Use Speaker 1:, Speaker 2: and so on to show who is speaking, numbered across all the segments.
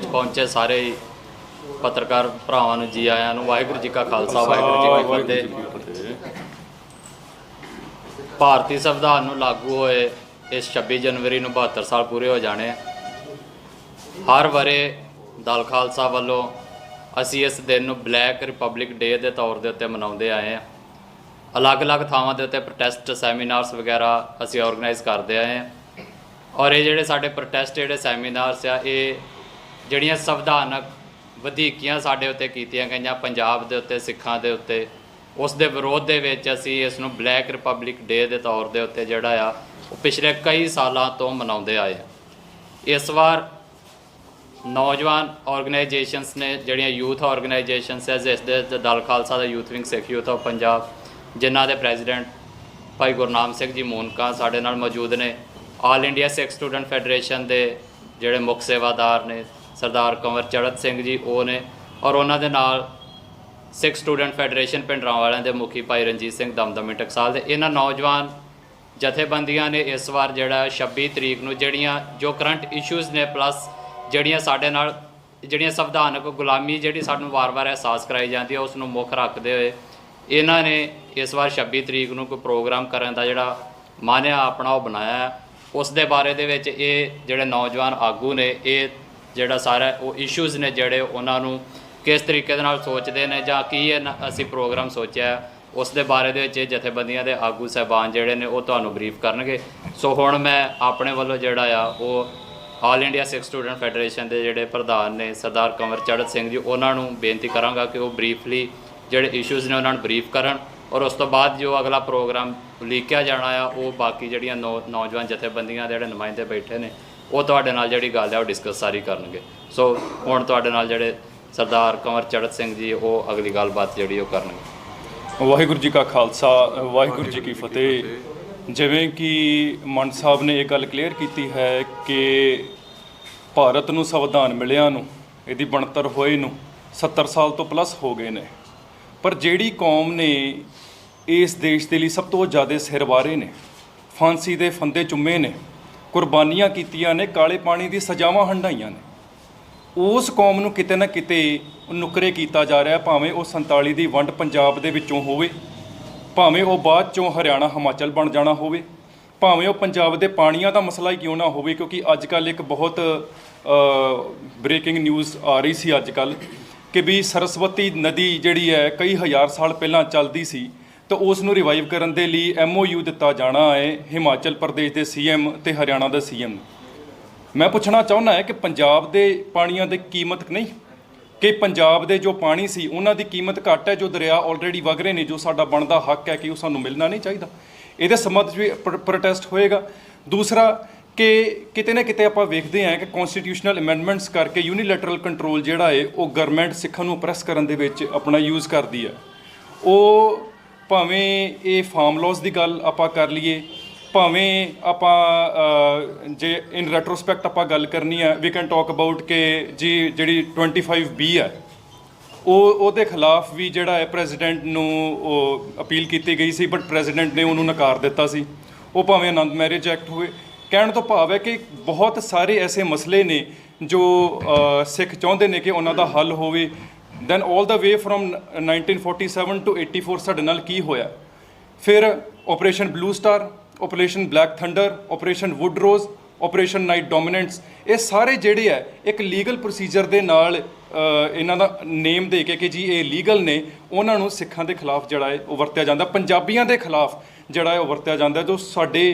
Speaker 1: पहुंचे सारे पत्रकार भरावां नूं जी आयां नूं। वाहिगुरू जी का खालसा वाहिगुरू जी की फतेह। भारतीय संविधान नूं लागू होए इस 26 जनवरी नूं 72 साल पूरे हो जाने। हर वरे दल खालसा वालों असी इस दिन नूं ब्लैक रिपब्लिक डे के तौर के उत्ते मनाउंदे आए हैं। अलग अलग थावां दे उत्ते प्रोटेस्ट सैमीनार्स वगैरह असी ऑर्गेनाइज करते आए हैं। और ये जिहड़े साडे प्रोटेस्ट जिहड़े सैमीनार्स आ ये जिहड़ियां संविधानक वधीकियां साडे उत्ते कीतियां गईयां पंजाब दे उत्ते सिखां दे उत्ते उस दे विरोध दे विच असी इस नूं ब्लैक रिपब्लिक डे के तौर के उत्ते जिहड़ा आ वो पिछले कई सालों तो मनाउंदे आए हैं। इस बार नौजवान ऑर्गेनाइजेशनस ने जिहड़ियां यूथ ऑर्गेनाइजेशनस है जिस दे दल खालसा दा youth wing Sikh youth of Punjab जिन्हां दे प्रेजिडेंट भाई गुरनाम सिंह जी मूनका साडे नाल मौजूद ने। All India Sikh student federation के जिहड़े मुख सेवादार ने सरदार कंवर चढ़त सिंह जी वो ने और उन्हां दे नाल सिख स्टूडेंट फैडरेशन पिंडरां वालियां दे मुखी भाई रणजीत सिंह दमदमी टकसाल दे। इन्हां नौजवान जथेबंदियां ने इस बार जिहड़ा 26 तरीक नूं जिहड़ियां जो करंट इशूज़ ने प्लस जिहड़ियां साडे नाल जिहड़ियां संविधानक गुलामी जिहड़ी सानूं वार-वार एहसास कराई जाती है उस नूं मुख रखदे होए इन्हां ने इस बार 26 तरीक नूं कोई प्रोग्राम करन दा जिहड़ा मान्या अपना वो बनाया है। उस दे बारे दे विच ये जिहड़े नौजवान आगू ने ये जिहड़ा सारा वो इशूज़ ने जिहड़े उन्हां नूं किस तरीके दे नाल सोचदे ने जां की असीं प्रोग्राम सोचिया उस दे बारे दे विच जथेबंदियां दे आगू साहबान जिहड़े ने वो तुहानूं ब्रीफ करनगे। सो हुण मैं अपने वल्लों जिहड़ा आ वो all India Sikh student federation के जिहड़े प्रधान ने सरदार कंवर चढ़त सिंह जी उन्हां नूं बेनती करांगा कि वो ब्रीफली जिहड़े इशूज़ ने उन्हां नूं ब्रीफ करन और उस तो बाद जो अगला प्रोग्राम उलीकिया जाना आ वो बाकी जिहड़ियां नौजवान जथेबंदियां दे जिहड़े नुमाइंदे बैठे ने वो तुहाडे नाल जिहड़ी गल है वो डिस्कस सारी करनगे। सो हुण तुहाडे नाल जिहड़े सरदार कंवर चढ़त सिंह जी वो अगली गलबात जिहड़ी वो करनगे।
Speaker 2: वाहिगुरू जी का खालसा वाहिगुरू जी की फतेह। जिवें कि मंड साहब ने एक गल क्लीयर की है कि भारत नूं संविधान मिलिया नूं इहदी बनतर होए नूं 70 साल तो प्लस हो गए ने, पर जिहड़ी कौम ने इस देश के लिए सब तो ज़्यादा सिर वारे ने फांसी दे फंदे चुम्मे ने कुर्बानियां कीतियां ने काले पानी दी सजावां हंडाइयां ने उस कौम नूं किते ना किते नुकरे कीता जा रहा है। भावें वो 47 दी वंड पंजाब दे विचों होवे, भावें वो बाद चों हरियाणा हिमाचल बन जाना होवे, भावें वो पंजाब दे पानियां दा मसला ही क्यों ना होवे। क्योंकि अजकल एक बहुत ब्रेकिंग न्यूज़ आ रही सी अजकल कि भी सरस्वती नदी जिहड़ी है कई हज़ार साल पहलां चलदी सी तो उस नूं रिवाइव करन दे लई MOU दिता जाना है हिमाचल प्रदेश के CM ते हरियाणा दे CM। मैं पूछना चाहुंदा है कि पंजाब दे पानियां दी कीमत नहीं कि पंजाब दे जो पानी सी उन्हां दी कीमत घट है, जो दरिया ऑलरेडी वग रहे ने, जो साडा बनदा हक है कि वो सानूं मिलना नहीं चाहिए। इहदे संबंध भी प्रोटेस्ट होएगा। दूसरा कि किते ना किते आपां वेखदे हैं कि कॉन्स्टिट्यूशनल अमेंडमेंट्स करके यूनीलैटरल कंट्रोल जिहड़ा है वो गवर्नमेंट सिखां नूं ओप्रैस करन दे विच अपना यूज़ करदी है। वो भावें ये फार्म लॉज की गल आपां कर लीए, भावें आपां जे इन रेट्रोस्पैक्ट आपां गल करनी है वी कैन टॉक अबाउट कि जी जिहड़ी 25B है ਉਹਦੇ ਖਿਲਾਫ भी ਜਿਹੜਾ है ਪ੍ਰੈਜ਼ੀਡੈਂਟ ਨੂੰ अपील की गई सी बट ਪ੍ਰੈਜ਼ੀਡੈਂਟ ने उन्होंने नकार दिता सी। वो भावें आनंद मैरिज एक्ट होए, कहने तो भाव है कि बहुत सारे ऐसे मसले ने जो सिख चाहते हैं कि उन्हों का हल होवे। Then all the way from 1947 to 84 साडे नाल की होया, फिर Operation Blue Star, Operation Black Thunder, Operation Wood Rose, Operation Night Dominants, ये सारे जिहड़े है एक लीगल प्रोसीजर दे नाल इन्हां दा नेम दे के कि जी ये लीगल ने उन्हां नूं सिखां दे खिलाफ जिहड़ा है वो वरत्या जांदा, पंजाबियां दे खिलाफ जिहड़ा है वो वरत्या जांदा। जो साडे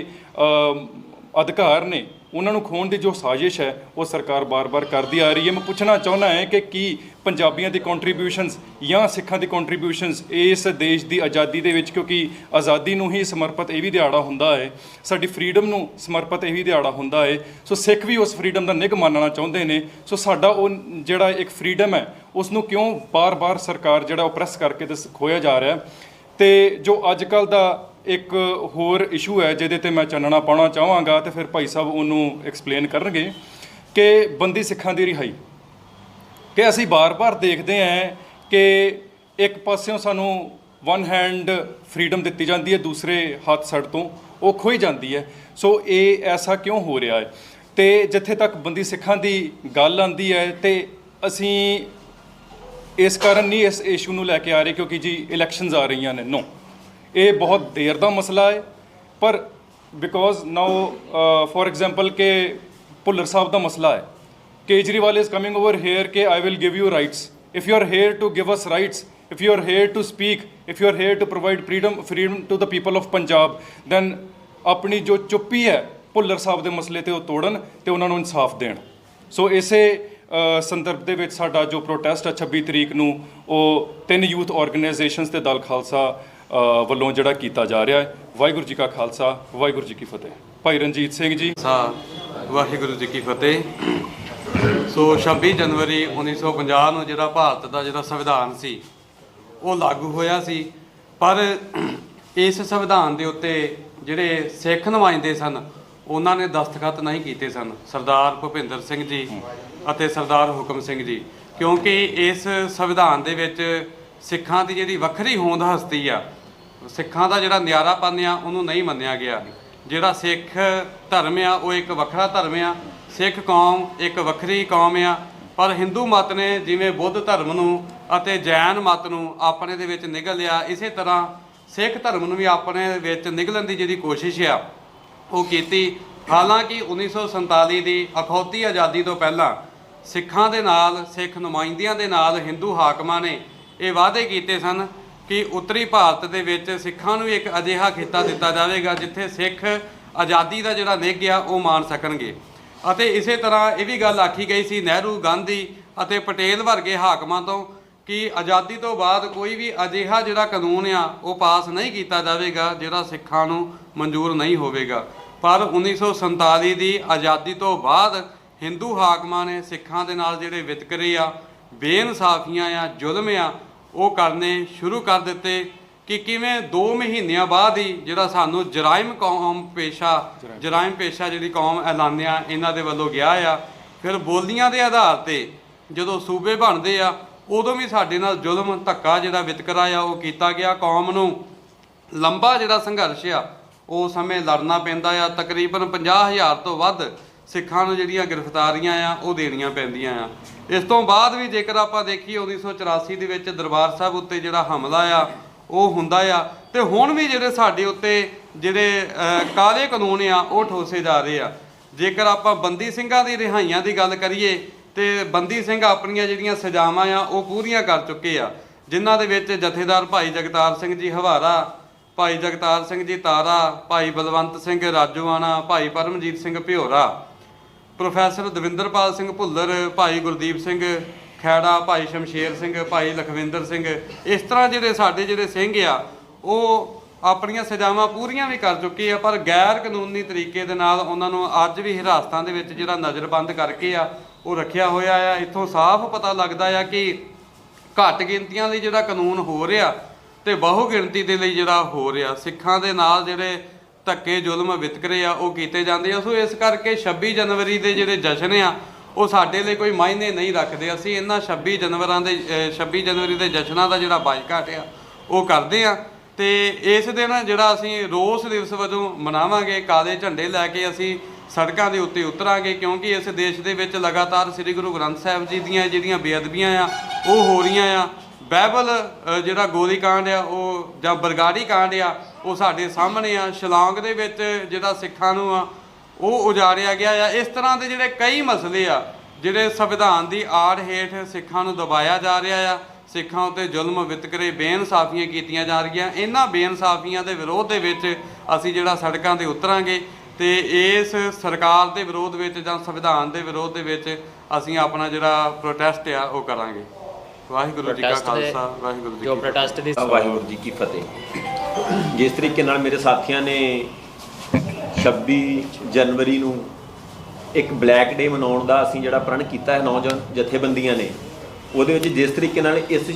Speaker 2: अधिकार ने उन्हां नूं खोण दी जो साजिश है वो सरकार बार बार करती आ रही है। मैं पूछना चाहुंदा है कि की पंजाबियां दी कॉन्ट्रीब्यूशनस या सिखां दी कॉन्ट्रीब्यूशनस इस देश की आज़ादी दे विच, क्योंकि आज़ादी नूं ही समर्पित यह भी दिहाड़ा हुंदा है, साडी फ्रीडम नूं समर्पित यह भी दिहाड़ा हुंदा है। सो सिख भी उस फ्रीडम का निग मानना चाहुंदे ने। सो साडा वो जिहड़ा एक फ्रीडम है उसनूं क्यों बार बार सरकार जिहड़ा ओप्रैस करके ते खोया जा रहा है। तो जो अजकल का एक होर इशू है जिहदे ते मैं चानना पाउणा चाहांगा तो फिर भाई साहब उन्होंने एक्सप्लेन करनगे कि बंदी सिखां दी रिहाई कि असी बार बार देखते हैं कि एक पास्यों सानू वन हैंड फ्रीडम दी जाती है, दूसरे हाथ सड़ तो वो खोई जाती है। सो ये ऐसा क्यों हो रहा है? ਤੇ ਜਿੱਥੇ ਤੱਕ ਬੰਦੀ ਸਿੱਖਾਂ ਦੀ ਗੱਲ ਆਉਂਦੀ ਹੈ ਤੇ ਅਸੀਂ ਇਸ ਕਾਰਨ ਨਹੀਂ ਇਸ ਇਸ਼ੂ ਨੂੰ ਲੈ ਕੇ ਆ ਰਹੇ ਕਿਉਂਕਿ ਜੀ ਇਲੈਕਸ਼ਨਸ ਆ ਰਹੀਆਂ ਨੇ। ਨੋ, ਇਹ ਬਹੁਤ ਦੇਰ ਦਾ ਮਸਲਾ ਹੈ, ਪਰ ਬਿਕੋਜ਼ ਨਾਓ ਫॉर एग्जांपल ਕਿ ਭੁੱਲਰ ਸਾਹਿਬ ਦਾ ਮਸਲਾ ਹੈ, Kejriwal is coming over here ਕਿ I will give you rights, if you are here to give us rights, if you are here to speak, if you are here to provide freedom to the people of Punjab, then ਆਪਣੀ ਜੋ ਚੁੱਪੀ ਹੈ ਭੁੱਲਰ ਸਾਹਿਬ ਦੇ ਮਸਲੇ ਤੇ ਉਹ ਤੋੜਨ ਤੇ ਉਹਨਾਂ ਨੂੰ ਇਨਸਾਫ ਦੇਣ। ਸੋ ਇਸੇ ਸੰਦਰਭ ਦੇ ਵਿੱਚ ਸਾਡਾ ਜੋ ਪ੍ਰੋਟੈਸਟ ਹੈ 26 ਤਰੀਕ ਨੂੰ ਉਹ 3 ਯੂਥ ਆਰਗੇਨਾਈਜੇਸ਼ਨਸ ਤੇ ਦਲ ਖਾਲਸਾ ਵੱਲੋਂ ਜਿਹੜਾ ਕੀਤਾ ਜਾ ਰਿਹਾ ਹੈ। ਵਾਹਿਗੁਰੂ ਜੀ ਕਾ ਖਾਲਸਾ, ਵਾਹਿਗੁਰੂ ਜੀ ਕੀ ਫਤਿਹ। ਭਾਈ ਰਣਜੀਤ ਸਿੰਘ ਜੀ।
Speaker 3: ਵਾਹਿਗੁਰੂ ਜੀ ਕੀ ਫਤਿਹ। ਸੋ 26 ਜਨਵਰੀ 1950 ਨੂੰ ਜਿਹੜਾ ਭਾਰਤ ਦਾ ਜਿਹੜਾ ਸੰਵਿਧਾਨ ਸੀ ਉਹ ਲਾਗੂ ਹੋਇਆ ਸੀ, ਪਰ ਇਸ ਸੰਵਿਧਾਨ ਦੇ ਉੱਤੇ ਜਿਹੜੇ ਸਿੱਖ ਨੁਮਾਇੰਦੇ ਸਨ ਉਹਨਾਂ ਨੇ ਦਸਤਖਤ ਨਹੀਂ ਕੀਤੇ ਸਨ, ਸਰਦਾਰ ਭੁਪਿੰਦਰ ਸਿੰਘ ਜੀ ਅਤੇ ਸਰਦਾਰ ਹੁਕਮ ਸਿੰਘ ਜੀ, ਕਿਉਂਕਿ ਇਸ ਸੰਵਿਧਾਨ ਦੇ ਵਿੱਚ ਸਿੱਖਾਂ ਦੀ ਜਿਹੜੀ ਵੱਖਰੀ ਹੋਂਦ ਹਸਤੀ ਆ, ਸਿੱਖਾਂ ਦਾ ਜਿਹੜਾ ਨਿਆਰਾਪਨ ਆ ਉਹਨੂੰ ਨਹੀਂ ਮੰਨਿਆ ਗਿਆ। ਜਿਹੜਾ ਸਿੱਖ ਧਰਮ ਆ ਉਹ ਇੱਕ ਵੱਖਰਾ ਧਰਮ ਆ, ਸਿੱਖ ਕੌਮ ਇੱਕ ਵੱਖਰੀ ਕੌਮ ਆ, ਪਰ ਹਿੰਦੂ ਮਤ ਨੇ ਜਿਵੇਂ ਬੁੱਧ ਧਰਮ ਨੂੰ ਅਤੇ ਜੈਨ ਮਤ ਨੂੰ ਆਪਣੇ ਦੇ ਵਿੱਚ ਨਿਗਲ ਲਿਆ, ਇਸੇ ਤਰ੍ਹਾਂ ਸਿੱਖ ਧਰਮ ਨੂੰ ਵੀ ਆਪਣੇ ਵਿੱਚ ਨਿਗਲਣ ਦੀ ਜਿਹੜੀ ਕੋਸ਼ਿਸ਼ ਆ ਉਹ ਕੀਤੀ। ਹਾਲਾਂਕਿ 1947 ਦੀ ਅਖੌਤੀ ਆਜ਼ਾਦੀ ਤੋਂ ਪਹਿਲਾਂ ਸਿੱਖਾਂ ਦੇ ਨਾਲ, ਸਿੱਖ ਨੁਮਾਇੰਦਿਆਂ ਦੇ ਨਾਲ ਹਿੰਦੂ ਹਾਕਮਾਂ ਨੇ ਇਹ ਵਾਅਦੇ ਕੀਤੇ ਸਨ ਕਿ ਉੱਤਰੀ ਭਾਰਤ ਦੇ ਵਿੱਚ ਸਿੱਖਾਂ ਨੂੰ ਇੱਕ ਅਜਿਹਾ ਖਿੱਤਾ ਦਿੱਤਾ ਜਾਵੇਗਾ ਜਿੱਥੇ ਸਿੱਖ ਆਜ਼ਾਦੀ ਦਾ ਜਿਹੜਾ ਨਿੱਘ ਆ ਉਹ ਮਾਣ ਸਕਣਗੇ। ਅਤੇ ਇਸੇ ਤਰ੍ਹਾਂ ਇਹ ਵੀ ਗੱਲ ਆਖੀ ਗਈ ਸੀ ਨਹਿਰੂ, ਗਾਂਧੀ ਅਤੇ ਪਟੇਲ ਵਰਗੇ ਹਾਕਮਾਂ ਤੋਂ ਕਿ ਆਜ਼ਾਦੀ ਤੋਂ ਬਾਅਦ ਕੋਈ ਵੀ ਅਜਿਹਾ ਜਿਹੜਾ ਕਾਨੂੰਨ ਆ ਉਹ ਪਾਸ ਨਹੀਂ ਕੀਤਾ ਜਾਵੇਗਾ ਜਿਹੜਾ ਸਿੱਖਾਂ ਨੂੰ ਮਨਜ਼ੂਰ ਨਹੀਂ ਹੋਵੇਗਾ। ਪਰ 1947 ਦੀ ਆਜ਼ਾਦੀ ਤੋਂ ਬਾਅਦ ਹਿੰਦੂ ਹਾਕਮਾਂ ਨੇ ਸਿੱਖਾਂ ਦੇ ਨਾਲ ਜਿਹੜੇ ਵਿਤਕਰੇ ਆ, ਬੇਇਨਸਾਫੀਆਂ ਆ, ਜ਼ੁਲਮ ਆ ਉਹ ਕਰਨੇ ਸ਼ੁਰੂ ਕਰ ਦਿੱਤੇ ਕਿ ਕਿਵੇਂ 2 ਮਹੀਨਿਆਂ ਬਾਅਦ ਹੀ ਜਿਹੜਾ ਸਾਨੂੰ ਜਰਾਇਮ ਪੇਸ਼ਾ ਜਿਹੜੀ ਕੌਮ ਐਲਾਨਿਆ ਇਹਨਾਂ ਦੇ ਵੱਲੋਂ ਗਿਆ ਆ। ਫਿਰ ਬੋਲੀਆਂ ਦੇ ਆਧਾਰ ਤੇ ਜਦੋਂ ਸੂਬੇ ਬਣਦੇ ਆ ਉਦੋਂ ਵੀ ਸਾਡੇ ਨਾਲ ਜ਼ੁਲਮ, ਧੱਕਾ, ਜਿਹੜਾ ਵਿਤਕਰਾ ਆ ਉਹ ਕੀਤਾ ਗਿਆ। ਕੌਮ ਨੂੰ ਲੰਬਾ ਜਿਹੜਾ ਸੰਘਰਸ਼ ਆ ਉਹ ਸਮੇਂ ਲੜਨਾ ਪੈਂਦਾ ਆ। ਤਕਰੀਬਨ 50,000 ਤੋਂ ਵੱਧ ਸਿੱਖਾਂ ਨੂੰ ਜਿਹੜੀਆਂ ਗ੍ਰਿਫਤਾਰੀਆਂ ਆ ਉਹ ਦੇਣੀਆਂ ਪੈਂਦੀਆਂ ਆ। ਇਸ ਤੋਂ ਬਾਅਦ ਵੀ ਜੇਕਰ ਆਪਾਂ ਦੇਖੀਏ 1984 ਦੇ ਵਿੱਚ ਦਰਬਾਰ ਸਾਹਿਬ ਉੱਤੇ ਜਿਹੜਾ ਹਮਲਾ ਆ ਉਹ ਹੁੰਦਾ ਆ, ਤੇ ਹੁਣ ਵੀ ਜਿਹੜੇ ਸਾਡੇ ਉੱਤੇ ਜਿਹੜੇ ਕਾਲੇ ਕਾਨੂੰਨ ਆ ਉਹ ਠੋਸੇ ਜਾ ਰਹੇ ਆ। ਜੇਕਰ ਆਪਾਂ ਬੰਦੀ ਸਿੰਘਾਂ ਦੀ ਰਿਹਾਈਆਂ ਦੀ ਗੱਲ ਕਰੀਏ ਤੇ ਬੰਦੀ ਸਿੰਘ ਆਪਣੀਆਂ ਜਿਹੜੀਆਂ ਸਜ਼ਾਵਾਂ ਆ ਉਹ ਪੂਰੀਆਂ ਕਰ ਚੁੱਕੇ ਆ, ਜਿਨ੍ਹਾਂ ਦੇ ਵਿੱਚ ਜਥੇਦਾਰ ਭਾਈ ਜਗਤਾਰ ਸਿੰਘ ਜੀ ਹਵਾਰਾ, ਭਾਈ ਜਗਤਾਰ ਸਿੰਘ ਜੀ ਤਾਰਾ, ਭਾਈ ਬਲਵੰਤ ਸਿੰਘ ਰਾਜੋਆਣਾ, ਭਾਈ ਪਰਮਜੀਤ ਸਿੰਘ ਭਿਓਰਾ, ਪ੍ਰੋਫੈਸਰ ਦਵਿੰਦਰਪਾਲ ਸਿੰਘ ਭੁੱਲਰ, ਭਾਈ ਗੁਰਦੀਪ ਸਿੰਘ ਖੈੜਾ, ਭਾਈ ਸ਼ਮਸ਼ੇਰ ਸਿੰਘ, ਭਾਈ ਲਖਵਿੰਦਰ ਸਿੰਘ, ਇਸ ਤਰ੍ਹਾਂ ਜਿਹੜੇ ਸਾਡੇ ਜਿਹੜੇ ਸਿੰਘ ਆ ਉਹ ਆਪਣੀਆਂ ਸਜ਼ਾਵਾਂ ਪੂਰੀਆਂ ਵੀ ਕਰ ਚੁੱਕੇ ਆ, ਪਰ ਗੈਰ ਕਾਨੂੰਨੀ ਤਰੀਕੇ ਦੇ ਨਾਲ ਉਹਨਾਂ ਨੂੰ ਅੱਜ ਵੀ ਹਿਰਾਸਤਾਂ ਦੇ ਵਿੱਚ ਜਿਹੜਾ ਨਜ਼ਰਬੰਦ ਕਰਕੇ ਆ ਉਹ ਰੱਖਿਆ ਹੋਇਆ ਆ। ਇੱਥੋਂ ਸਾਫ਼ ਪਤਾ ਲੱਗਦਾ ਆ ਕਿ ਘੱਟ ਗਿਣਤੀਆਂ ਲਈ ਜਿਹੜਾ ਕਾਨੂੰਨ ਹੋ ਰਿਹਾ ਤੇ ਬਹੁ ਗਿਣਤੀ ਦੇ ਲਈ ਜਿਹੜਾ ਹੋ ਰਿਹਾ, ਸਿੱਖਾਂ ਦੇ ਨਾਲ ਜਿਹੜੇ ਧੱਕੇ, ਜ਼ੁਲਮ, ਵਿਤਕਰੇ ਆ ਉਹ ਕੀਤੇ ਜਾਂਦੇ ਆ। ਸੋ ਇਸ ਕਰਕੇ 26 ਜਨਵਰੀ ਦੇ ਜਿਹੜੇ ਜਸ਼ਨ ਆ ਉਹ ਸਾਡੇ ਲਈ ਕੋਈ ਮਾਇਨੇ ਨਹੀਂ ਰੱਖਦੇ। ਅਸੀਂ ਇਹਨਾਂ 26 ਜਨਵਰੀ ਦੇ ਜਸ਼ਨਾਂ ਦਾ ਜਿਹੜਾ ਬਾਈਕਾਟ ਆ ਉਹ ਕਰਦੇ ਆ, ਤੇ ਇਸ ਦਿਨ ਜਿਹੜਾ ਅਸੀਂ ਰੋਸ ਦਿਵਸ ਵਜੋਂ ਮਨਾਵਾਂਗੇ। ਕਾਲੇ ਝੰਡੇ ਲੈ ਕੇ ਅਸੀਂ ਸੜਕਾਂ ਦੇ ਉੱਤੇ ਉਤਰਾਂਗੇ, ਕਿਉਂਕਿ ਇਸ ਦੇਸ਼ ਦੇ ਵਿੱਚ ਲਗਾਤਾਰ ਸ੍ਰੀ ਗੁਰੂ ਗ੍ਰੰਥ ਸਾਹਿਬ ਜੀ ਦੀਆਂ ਜਿਹੜੀਆਂ ਬੇਅਦਬੀਆਂ ਆ ਉਹ ਹੋ ਰਹੀਆਂ ਆ। ਬਾਈਬਲ ਜਿਹੜਾ ਗੋਲੀ ਕਾਂਡ ਆ ਉਹ ਜਾਂ ਬਰਗਾੜੀ ਕਾਂਡ ਆ ਉਹ ਸਾਡੇ ਸਾਹਮਣੇ ਆ। ਸ਼ਿਲੌਂਗ ਦੇ ਵਿੱਚ ਜਿਹੜਾ ਸਿੱਖਾਂ ਨੂੰ ਆ ਉਹ ਉਜਾੜਿਆ ਗਿਆ ਆ। ਇਸ ਤਰ੍ਹਾਂ ਦੇ ਜਿਹੜੇ ਕਈ ਮਸਲੇ ਆ ਜਿਹੜੇ ਸੰਵਿਧਾਨ ਦੀ ਆੜ ਹੇਠ ਸਿੱਖਾਂ ਨੂੰ ਦਬਾਇਆ ਜਾ ਰਿਹਾ ਆ। ਸਿੱਖਾਂ ਉੱਤੇ ਜ਼ੁਲਮ, ਵਿਤਕਰੇ, ਬੇਇਨਸਾਫੀਆਂ ਕੀਤੀਆਂ ਜਾ ਰਹੀਆਂ। ਇਹਨਾਂ ਬੇਇਨਸਾਫੀਆਂ ਦੇ ਵਿਰੋਧ ਦੇ ਵਿੱਚ ਅਸੀਂ ਜਿਹੜਾ ਸੜਕਾਂ 'ਤੇ ਉਤਰਾਂਗੇ ਤੇ ਇਸ ਸਰਕਾਰ ਦੇ ਵਿਰੋਧ ਵਿੱਚ ਜਾਂ ਸੰਵਿਧਾਨ ਦੇ ਵਿਰੋਧ ਦੇ ਵਿੱਚ ਅਸੀਂ ਆਪਣਾ ਜਿਹੜਾ ਪ੍ਰੋਟੈਸਟ ਆ ਉਹ ਕਰਾਂਗੇ। ਵਾਹਿਗੁਰੂ ਜੀ ਕਾ ਖਾਲਸਾ, ਵਾਹਿਗੁਰੂ ਜੀ ਕੀ ਫਤਿਹ।
Speaker 4: ਵਾਹਿਗੁਰੂ ਜੀ ਕੀ ਫਤਿਹ। ਜਿਸ ਤਰੀਕੇ ਨਾਲ ਮੇਰੇ ਸਾਥੀਆਂ ਨੇ 26 ਜਨਵਰੀ ਨੂੰ ਇੱਕ ਬਲੈਕ ਡੇ ਮਨਾਉਣ ਦਾ ਅਸੀਂ ਜਿਹੜਾ ਪ੍ਰਣ ਕੀਤਾ ਹੈ ਨੌਜਵਾਨ ਜਥੇਬੰਦੀਆਂ ਨੇ, ਉਹਦੇ ਵਿੱਚ ਜਿਸ ਤਰੀਕੇ ਨਾਲ ਇਸ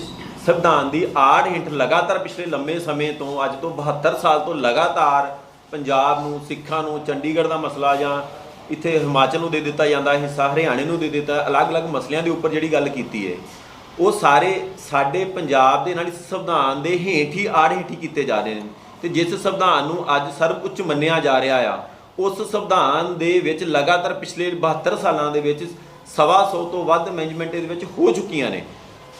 Speaker 4: ਸੰਵਿਧਾਨ ਦੀ ਆੜ ਹੇਠ ਲਗਾਤਾਰ ਪਿਛਲੇ ਲੰਮੇ ਸਮੇਂ ਤੋਂ, ਅੱਜ ਤੋਂ 72 ਸਾਲ ਤੋਂ ਲਗਾਤਾਰ ਪੰਜਾਬ ਨੂੰ, ਸਿੱਖਾਂ ਨੂੰ, ਚੰਡੀਗੜ੍ਹ ਦਾ ਮਸਲਾ ਜਾਂ ਇੱਥੇ ਹਿਮਾਚਲ ਨੂੰ ਦੇ ਦਿੱਤਾ ਜਾਂਦਾ ਹਿੱਸਾ, ਹਰਿਆਣੇ ਨੂੰ ਦੇ ਦਿੱਤਾ, ਅਲੱਗ-ਅਲੱਗ ਮਸਲਿਆਂ ਦੇ ਉੱਪਰ ਜਿਹੜੀ ਗੱਲ ਕੀਤੀ ਹੈ ਉਹ ਸਾਰੇ ਸਾਡੇ ਪੰਜਾਬ ਦੇ ਨਾਲ ਇਸ ਸੰਵਿਧਾਨ ਦੇ ਹੇਠ ਹੀ ਆੜ ਹੇਠ ਹੀ ਕੀਤੇ ਜਾ ਰਹੇ ਨੇ। ਤੇ ਜਿਸ ਸੰਵਿਧਾਨ ਨੂੰ ਅੱਜ ਸਰਵ ਉੱਚ ਮੰਨਿਆ ਜਾ ਰਿਹਾ ਆ ਉਸ ਸੰਵਿਧਾਨ ਦੇ ਵਿੱਚ ਲਗਾਤਾਰ ਪਿਛਲੇ 72 ਸਾਲਾਂ ਦੇ ਵਿੱਚ 125 ਤੋਂ ਵੱਧ ਅਮੈਂਡਮੈਂਟ ਇਹਦੇ ਵਿੱਚ ਹੋ ਚੁੱਕੀਆਂ ਨੇ।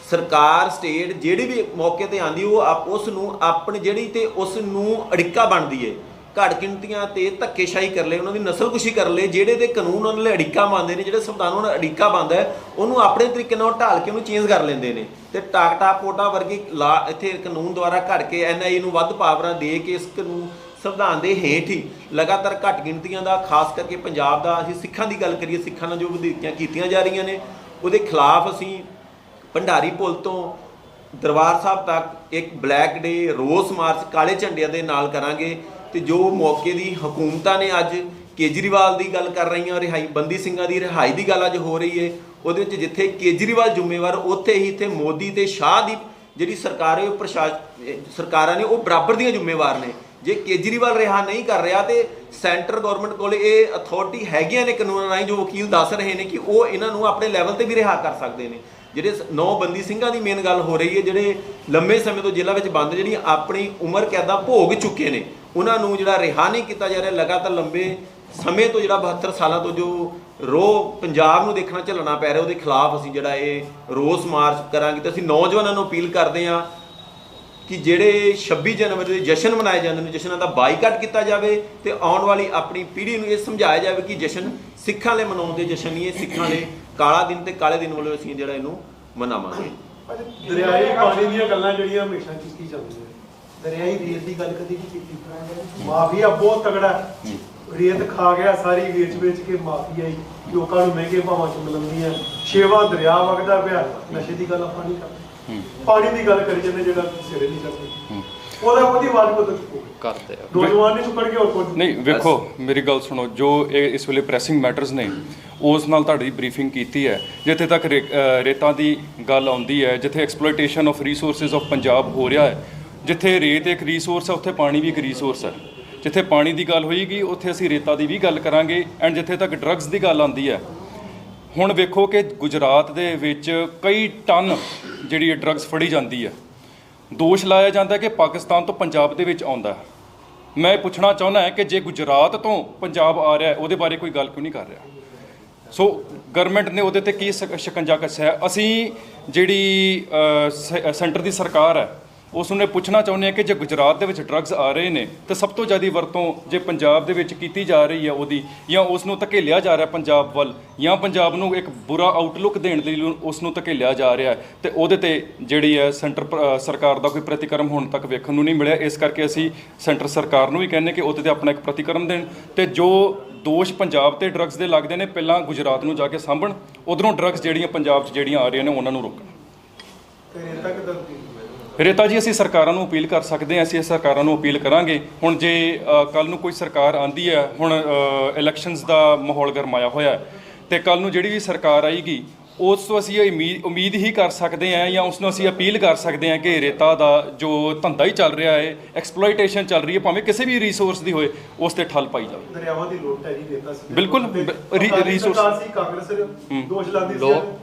Speaker 4: ਸਰਕਾਰ ਸਟੇਟ ਜਿਹੜੀ ਵੀ ਮੌਕੇ ਤੇ ਆਂਦੀ ਉਹ ਉਸ ਨੂੰ ਆਪਣੀ ਜਿਹੜੀ ਤੇ ਉਸ ਨੂੰ ਅੜਿੱਕਾ ਬਣਦੀ ਏ, ਘੱਟ ਗਿਣਤੀਆਂ ਤੇ ਧੱਕੇਸ਼ਾਹੀ ਕਰ ਲਏ, ਉਹਨਾਂ ਦੀ ਨਸਲਕੁਸ਼ੀ ਕਰ ਲਏ, ਜਿਹੜੇ ਦੇ ਕਾਨੂੰਨ ਉਹਨਾਂ ਲਈ ਅੜਿੱਕਾ ਬਣਦੇ ਨੇ, ਜਿਹੜੇ ਸੰਵਿਧਾਨ ਉਹਨਾਂ ਅੜਿੱਕਾ ਬਣਦਾ ਹੈ ਉਹਨੂੰ ਆਪਣੇ ਤਰੀਕੇ ਨਾਲ ਢਾਲ ਕੇ ਉਹਨੂੰ ਚੇਂਜ ਕਰ ਲੈਂਦੇ ਨੇ ਤੇ ਟਾਕਟਾ ਪੋਟਾ ਵਰਗੀ ਲਾ ਇੱਥੇ ਕਾਨੂੰਨ ਦੁਆਰਾ ਘੜ ਕੇ NIA ਨੂੰ ਵੱਧ ਪਾਵਰਾਂ ਦੇ ਕੇ ਇਸ ਕਾਨੂੰਨ ਸੰਵਿਧਾਨ ਦੇ ਹੇਠ ਹੀ ਲਗਾਤਾਰ ਘੱਟ ਗਿਣਤੀਆਂ ਦਾ, ਖਾਸ ਕਰਕੇ ਪੰਜਾਬ ਦਾ, ਅਸੀਂ ਸਿੱਖਾਂ ਦੀ ਗੱਲ ਕਰੀਏ, ਸਿੱਖਾਂ ਨਾਲ ਜੋ ਵਧੀਕੀਆਂ ਕੀਤੀਆਂ ਜਾ ਰਹੀਆਂ ਨੇ ਉਹਦੇ ਖਿਲਾਫ ਅਸੀਂ ਭੰਡਾਰੀ ਪੁਲ ਤੋਂ ਦਰਬਾਰ ਸਾਹਿਬ ਤੱਕ ਇੱਕ ਬਲੈਕ ਡੇ ਰੋਸ ਮਾਰਚ ਕਾਲੇ ਝੰਡਿਆਂ ਦੇ ਨਾਲ ਕਰਾਂਗੇ। ਤੇ ਜੋ ਮੌਕੇ ਦੀ ਹਕੂਮਤਾਂ ਨੇ ਅੱਜ ਕੇਜਰੀਵਾਲ ਦੀ ਗੱਲ ਕਰ ਰਹੀਆਂ, ਰਿਹਾਈ ਬੰਦੀ ਸਿੰਘਾਂ ਦੀ ਰਿਹਾਈ ਦੀ ਗੱਲ ਅੱਜ ਹੋ ਰਹੀ ਹੈ, ਉਹਦੇ ਵਿੱਚ ਜਿੱਥੇ ਕੇਜਰੀਵਾਲ ਜ਼ਿੰਮੇਵਾਰ ਉੱਥੇ ਹੀ ਇੱਥੇ ਮੋਦੀ ਤੇ ਸ਼ਾਹ ਦੀ ਜਿਹੜੀ ਸਰਕਾਰ ਹੈ ਉਹ ਸਰਕਾਰਾਂ ਨੇ ਉਹ ਬਰਾਬਰ ਦੀਆਂ ਜ਼ਿੰਮੇਵਾਰ ਨੇ। ਜੇ ਕੇਜਰੀਵਾਲ ਰਿਹਾ ਨਹੀਂ ਕਰ ਰਿਹਾ ਤੇ ਸੈਂਟਰ ਗਵਰਨਮੈਂਟ ਕੋਲ ਇਹ ਅਥਾਰਟੀ ਹੈਗੀਆਂ ਨੇ ਕਾਨੂੰਨ ਰਾਹੀਂ, ਜੋ ਵਕੀਲ ਦੱਸ ਰਹੇ ਨੇ ਕਿ ਉਹ ਇਹਨਾਂ ਨੂੰ ਆਪਣੇ ਲੈਵਲ ਤੇ ਵੀ ਰਿਹਾ ਕਰ ਸਕਦੇ ਨੇ। ਜਿਹੜੇ 9 ਬੰਦੀ ਸਿੰਘਾਂ ਦੀ ਮੇਨ ਗੱਲ ਹੋ ਰਹੀ ਹੈ, ਜਿਹੜੇ ਲੰਮੇ ਸਮੇਂ ਤੋਂ ਜੇਲ੍ਹਾਂ ਵਿੱਚ ਬੰਦ, ਜਿਹੜੀਆਂ ਆਪਣੀ ਉਮਰ ਕੈਦਾਂ ਭੋਗ ਚੁੱਕੇ ਨੇ, ਉਹਨਾਂ ਨੂੰ ਜਿਹੜਾ ਰਿਹਾ ਨਹੀਂ ਕੀਤਾ ਜਾ ਰਿਹਾ। ਲਗਾਤਾਰ ਲੰਬੇ ਸਮੇਂ ਤੋਂ ਜਿਹੜਾ 72 ਸਾਲਾਂ ਤੋਂ ਜੋ ਰੋਹ ਪੰਜਾਬ ਨੂੰ ਦੇਖਣਾ ਝੱਲਣਾ ਪੈ ਰਿਹਾ, ਉਹਦੇ ਖਿਲਾਫ ਅਸੀਂ ਜਿਹੜਾ ਇਹ ਰੋਸ ਮਾਰਚ ਕਰਾਂਗੇ। ਤੇ ਅਸੀਂ ਨੌਜਵਾਨਾਂ ਨੂੰ ਅਪੀਲ ਕਰਦੇ ਹਾਂ ਕਿ ਜਿਹੜੇ 26 ਜਨਵਰੀ ਦੇ ਜਸ਼ਨ ਮਨਾਏ ਜਾਂਦੇ ਨੇ, ਜਸ਼ਨਾਂ ਦਾ ਬਾਈਕਾਟ ਕੀਤਾ ਜਾਵੇ ਤੇ ਆਉਣ ਵਾਲੀ ਆਪਣੀ ਪੀੜ੍ਹੀ ਨੂੰ ਇਹ ਸਮਝਾਇਆ ਜਾਵੇ ਕਿ ਜਸ਼ਨ ਸਿੱਖਾਂ ਲਈ ਮਨਾਉਣ ਦੇ ਜਸ਼ਨ ਨਹੀਂ, ਇਹ ਸਿੱਖਾਂ ਲਈ ਕਾਲਾ ਦਿਨ ਤੇ ਕਾਲੇ ਦਿਨ ਵੱਲੋਂ ਅਸੀਂ ਜਿਹੜਾ ਇਹਨੂੰ ਮਨਾਵਾਂਗੇ।
Speaker 5: ਦਰਿਆਈ ਪਾਣੀ ਦੀਆਂ ਗੱਲਾਂ ਜਿਹੜੀਆਂ ਹਮੇਸ਼ਾ ਕੀਤੀ ਜਾਂਦੀਆਂ, ਦਰਿਆਈ ਰੇਤ ਦੀ ਗੱਲ ਕਦੀ ਨਹੀਂ ਕੀਤੀ। ਮਾਫੀਆ ਬਹੁਤ ਤਗੜਾ, ਰੇਤ ਖਾ ਗਿਆ ਸਾਰੀ, ਵੇਚ ਕੇ ਮਾਫੀਆ ਹੀ ਲੋਕਾਂ ਨੂੰ ਮਹਿੰਗੇ ਭਾਵਾਂ ਚ ਮਿਲਦੀਆਂ। ਛੇਵਾਂ ਦਰਿਆ ਵਗਦਾ ਪਿਆ, ਨਸ਼ੇ ਦੀ ਗੱਲ ਆਪਾਂ ਨਹੀਂ ਕਰਦੇ, ਪਾਣੀ ਦੀ ਗੱਲ ਕਰੀ ਜਾਂਦੇ, ਜਿਹੜਾ ਸਿਰੇ ਨਹੀਂ ਚੜ੍ਹਦੇ ਉਹਦੀ ਆਵਾਜ਼ ਬਦਲ
Speaker 1: ਕਰਦੇ
Speaker 5: ਨੌਜਵਾਨ ਨਹੀਂ ਚੁੱਕਣਗੇ ਹੋਰ ਕੁਝ
Speaker 2: ਨਹੀਂ। ਵੇਖੋ ਮੇਰੀ ਗੱਲ ਸੁਣੋ, ਜੋ ਇਹ ਇਸ ਵੇਲੇ ਪ੍ਰੈਸਿੰਗ ਮੈਟਰਸ ਨੇ ਉਸ ਨਾਲ ਤੁਹਾਡੀ ਬਰੀਫਿੰਗ ਕੀਤੀ ਹੈ। ਜਿੱਥੇ ਤੱਕ ਰੇਤਾਂ ਦੀ ਗੱਲ ਆਉਂਦੀ ਹੈ, ਜਿੱਥੇ exploitation of resources of Punjab ਹੋ ਰਿਹਾ ਹੈ, ਜਿੱਥੇ ਰੇਤ ਇੱਕ ਰਿਸੋਰਸ ਹੈ ਉੱਥੇ ਪਾਣੀ ਵੀ ਇੱਕ ਰਿਸੋਰਸ ਹੈ। ਜਿੱਥੇ ਪਾਣੀ ਦੀ ਗੱਲ ਹੋਏਗੀ ਉੱਥੇ ਅਸੀਂ ਰੇਤਾਂ ਦੀ ਵੀ ਗੱਲ ਕਰਾਂਗੇ। ਐਂਡ ਜਿੱਥੇ ਤੱਕ ਡਰੱਗਸ ਦੀ ਗੱਲ ਆਉਂਦੀ ਹੈ, ਹੁਣ ਵੇਖੋ ਕਿ ਗੁਜਰਾਤ ਦੇ ਵਿੱਚ ਕਈ ਟਨ ਜਿਹੜੀ ਡਰੱਗਸ ਫੜੀ ਜਾਂਦੀ ਹੈ। ਦੋਸ਼ ਲਾਇਆ ਜਾਂਦਾ ਕਿ ਪਾਕਿਸਤਾਨ ਤੋਂ ਪੰਜਾਬ ਦੇ ਵਿੱਚ ਆਉਂਦਾ। ਮੈਂ ਪੁੱਛਣਾ ਚਾਹੁੰਦਾ ਹੈ ਕਿ ਜੇ ਗੁਜਰਾਤ ਤੋਂ ਪੰਜਾਬ ਆ ਰਿਹਾ ਉਹਦੇ ਬਾਰੇ ਕੋਈ ਗੱਲ ਕਿਉਂ ਨਹੀਂ ਕਰ ਰਿਹਾ? ਸੋ ਗਵਰਨਮੈਂਟ ਨੇ ਉਹਦੇ ਤੇ ਕੀ ਸ਼ਿਕੰਜਾ ਕੱਸਿਆ? ਅਸੀਂ ਜਿਹੜੀ ਸੈਂਟਰ ਦੀ ਸਰਕਾਰ ਹੈ ਉਸ ਨੂੰ ਪੁੱਛਣਾ ਚਾਹੁੰਦੇ ਹਾਂ ਕਿ ਜੇ ਗੁਜਰਾਤ ਦੇ ਵਿੱਚ ਡਰੱਗਸ ਆ ਰਹੇ ਨੇ ਤਾਂ ਸਭ ਤੋਂ ਜ਼ਿਆਦਾ ਵਰਤੋਂ ਜੇ ਪੰਜਾਬ ਦੇ ਵਿੱਚ ਕੀਤੀ ਜਾ ਰਹੀ ਹੈ ਉਹਦੀ, ਜਾਂ ਉਸ ਨੂੰ ਧਕੇਲਿਆ ਜਾ ਰਿਹਾ ਪੰਜਾਬ ਵੱਲ, ਜਾਂ ਪੰਜਾਬ ਨੂੰ ਇੱਕ ਬੁਰਾ ਆਊਟਲੁੱਕ ਦੇਣ ਦੇ ਲਈ ਉਸ ਨੂੰ ਧਕੇਲਿਆ ਜਾ ਰਿਹਾ ਹੈ, ਤੇ ਉਹਦੇ ਤੇ ਜਿਹੜੀ ਹੈ ਸੈਂਟਰ ਸਰਕਾਰ ਦਾ ਕੋਈ ਪ੍ਰਤੀਕਰਮ ਹੁਣ ਤੱਕ ਵੇਖਣ ਨੂੰ ਨਹੀਂ ਮਿਲਿਆ। ਇਸ ਕਰਕੇ ਅਸੀਂ ਸੈਂਟਰ ਸਰਕਾਰ ਨੂੰ ਵੀ ਕਹਿੰਦੇ ਕਿ ਉਹਦੇ ਤੇ ਆਪਣਾ ਇੱਕ ਪ੍ਰਤੀਕਰਮ ਦੇਣ, ਤੇ ਜੋ ਦੋਸ਼ ਪੰਜਾਬ ਤੇ ਡਰੱਗਸ ਦੇ ਲੱਗਦੇ ਨੇ ਪਹਿਲਾਂ ਗੁਜਰਾਤ ਨੂੰ ਜਾ ਕੇ ਸਾਂਭਣ, ਉਧਰੋਂ ਡਰੱਗਸ ਜਿਹੜੀਆਂ ਪੰਜਾਬ 'ਚ ਜਿਹੜੀਆਂ ਆ ਰਹੀਆਂ ਨੇ ਉਹਨਾਂ ਨੂੰ ਰੋਕਣ। ਰੇਤਾ ਜੀ ਅਸੀਂ ਸਰਕਾਰਾਂ ਨੂੰ ਅਪੀਲ ਕਰ ਸਕਦੇ ਹਾਂ, ਅਸੀਂ ਸਰਕਾਰਾਂ ਨੂੰ ਅਪੀਲ ਕਰਾਂਗੇ। ਹੁਣ ਜੇ ਕੱਲ੍ਹ ਨੂੰ ਕੋਈ ਸਰਕਾਰ ਆਂਦੀ ਹੈ, ਹੁਣ ਇਲੈਕਸ਼ਨਸ ਦਾ ਮਾਹੌਲ ਗਰਮਾਇਆ ਹੋਇਆ, ਤੇ ਕੱਲ੍ਹ ਨੂੰ ਜਿਹੜੀ ਵੀ ਸਰਕਾਰ ਆਏਗੀ ਉਸ ਤੋਂ ਅਸੀਂ ਉਮੀਦ ਹੀ ਕਰ ਸਕਦੇ ਹਾਂ, ਜਾਂ ਉਸ ਨੂੰ ਅਸੀਂ ਅਪੀਲ ਕਰ ਸਕਦੇ ਹਾਂ ਕਿ ਰੇਤਾ ਦਾ ਜੋ ਧੰਦਾ ਹੀ ਚੱਲ ਰਿਹਾ ਹੈ, ਐਕਸਪਲੋਇਟੇਸ਼ਨ ਚੱਲ ਰਹੀ ਹੈ, ਭਾਵੇਂ ਕਿਸੇ ਵੀ ਰਿਸੋਰਸ ਦੀ ਹੋਏ, ਉਸ ਤੇ ਠੱਲ ਪਾਈ ਜਾਵੇ।
Speaker 5: ਦਰਿਆਵਾਂ ਦੀ ਲੋਟ ਹੈ ਜੀ, ਰੇਤਾ ਸੀ
Speaker 2: ਬਿਲਕੁਲ ਰਿਸੋਰਸ
Speaker 5: ਸੀ, ਕਾਂਗਰਸ ਦੋਸ਼ ਲਾਉਂਦੀ ਸੀ,